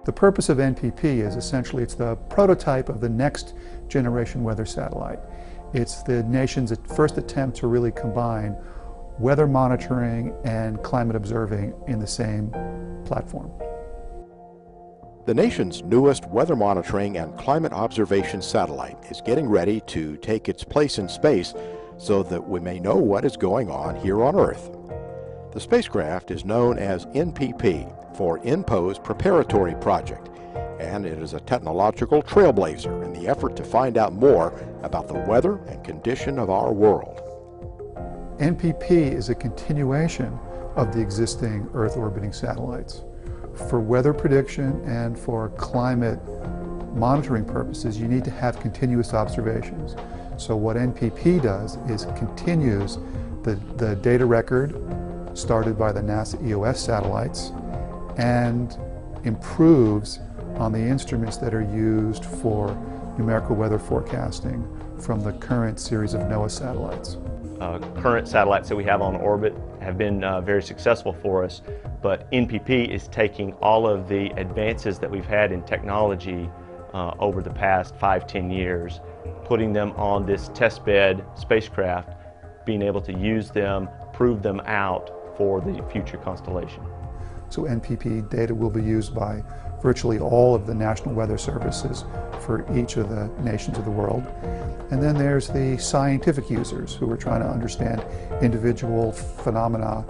The purpose of NPP is essentially it's the prototype of the next generation weather satellite. It's the nation's first attempt to really combine weather monitoring and climate observing in the same platform. The nation's newest weather monitoring and climate observation satellite is getting ready to take its place in space so that we may know what is going on here on Earth. The spacecraft is known as NPP for INPO's Preparatory Project, and it is a technological trailblazer in the effort to find out more about the weather and condition of our world. NPP is a continuation of the existing Earth orbiting satellites. For weather prediction and for climate monitoring purposes, you need to have continuous observations. So what NPP does is continues the data record started by the NASA EOS satellites and improves on the instruments that are used for numerical weather forecasting from the current series of NOAA satellites. Current satellites that we have on orbit have been very successful for us, but NPP is taking all of the advances that we've had in technology over the past 5-10 years, putting them on this testbed spacecraft, being able to use them, prove them out for the future constellation. So NPP data will be used by virtually all of the national weather services for each of the nations of the world. And then there's the scientific users who are trying to understand individual phenomena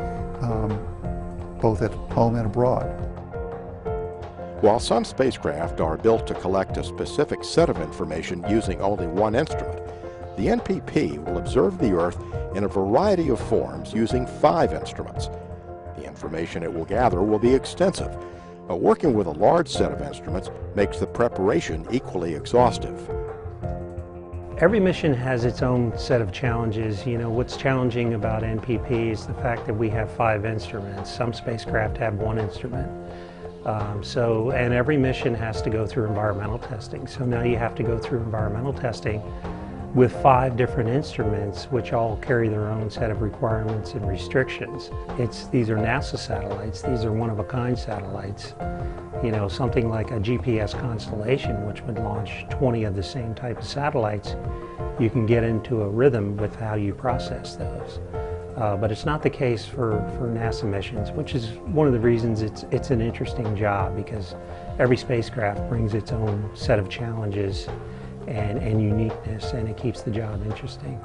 both at home and abroad. While some spacecraft are built to collect a specific set of information using only one instrument, the NPP will observe the Earth in a variety of forms using 5 instruments. The information it will gather will be extensive, but working with a large set of instruments makes the preparation equally exhaustive. Every mission has its own set of challenges. You know, what's challenging about NPP is the fact that we have 5 instruments. Some spacecraft have 1 instrument. And every mission has to go through environmental testing. So now you have to go through environmental testing with 5 different instruments, which all carry their own set of requirements and restrictions. These are NASA satellites. These are one-of-a-kind satellites. You know, something like a GPS constellation, which would launch 20 of the same type of satellites, you can get into a rhythm with how you process those. But it's not the case for NASA missions, which is one of the reasons it's an interesting job, because every spacecraft brings its own set of challenges and uniqueness, and it keeps the job interesting.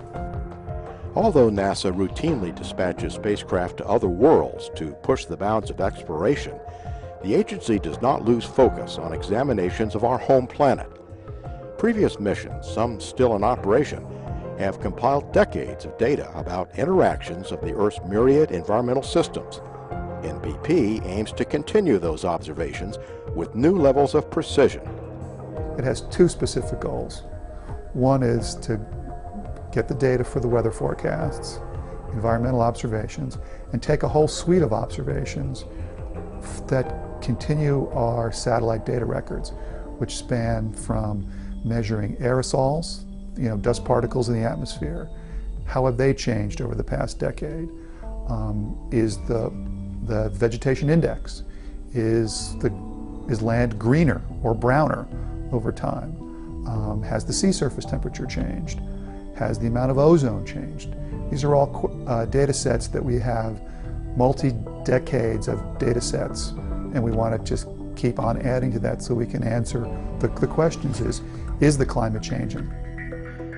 Although NASA routinely dispatches spacecraft to other worlds to push the bounds of exploration, the agency does not lose focus on examinations of our home planet. Previous missions, some still in operation, have compiled decades of data about interactions of the Earth's myriad environmental systems. NPP aims to continue those observations with new levels of precision. It has 2 specific goals. One is to get the data for the weather forecasts, environmental observations, and take a whole suite of observations that continue our satellite data records, which span from measuring aerosols, you know, dust particles in the atmosphere. How have they changed over the past decade? Is the vegetation index? Is land greener or browner over time? Has the sea surface temperature changed? Has the amount of ozone changed? These are all data sets that we have multi-decades of data sets, and we want to just keep on adding to that so we can answer the questions is the climate changing?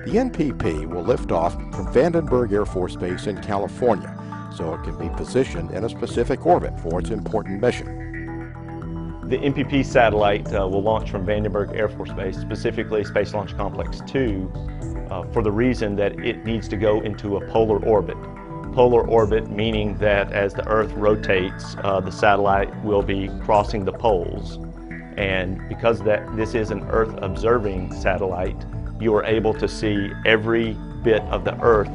The NPP will lift off from Vandenberg Air Force Base in California, so it can be positioned in a specific orbit for its important mission. The NPP satellite will launch from Vandenberg Air Force Base, specifically Space Launch Complex 2, for the reason that it needs to go into a polar orbit. Polar orbit meaning that as the Earth rotates, the satellite will be crossing the poles. And because this is an Earth observing satellite, you are able to see every bit of the Earth.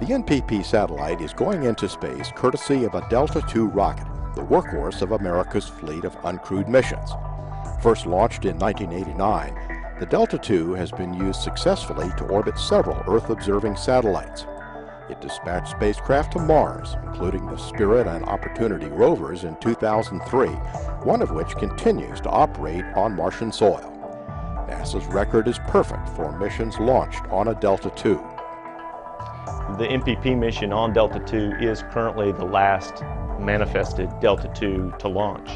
The NPP satellite is going into space courtesy of a Delta II rocket, the workhorse of America's fleet of uncrewed missions. First launched in 1989, the Delta II has been used successfully to orbit several Earth-observing satellites. It dispatched spacecraft to Mars, including the Spirit and Opportunity rovers in 2003, one of which continues to operate on Martian soil. NASA's record is perfect for missions launched on a Delta II. The NPP mission on Delta II is currently the last manifested Delta II to launch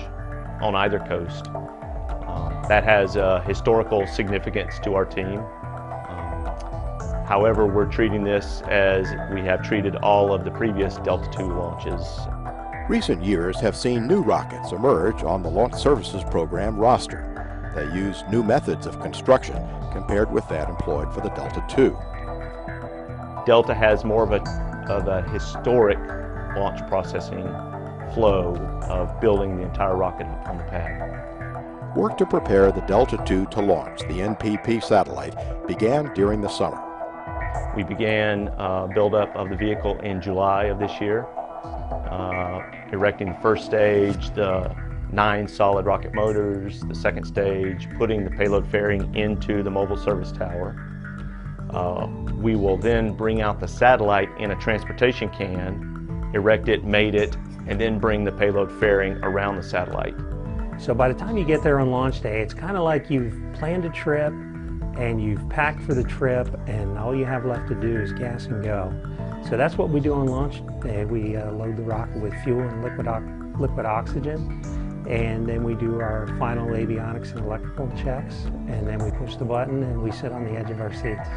on either coast. That has historical significance to our team. However, we're treating this as we have treated all of the previous Delta II launches. Recent years have seen new rockets emerge on the Launch Services Program roster. They use new methods of construction compared with that employed for the Delta II. Delta has more of a historic launch processing flow of building the entire rocket up on the pad. Work to prepare the Delta II to launch the NPP satellite began during the summer. We began buildup of the vehicle in July of this year, erecting the first stage, the 9 solid rocket motors, the second stage, putting the payload fairing into the mobile service tower. We will then bring out the satellite in a transportation can, erect it, mate it, and then bring the payload fairing around the satellite. So by the time you get there on launch day, it's kind of like you've planned a trip and you've packed for the trip, and all you have left to do is gas and go. So that's what we do on launch day. We load the rocket with fuel and liquid oxygen, and then we do our final avionics and electrical checks, and then we push the button and we sit on the edge of our seats.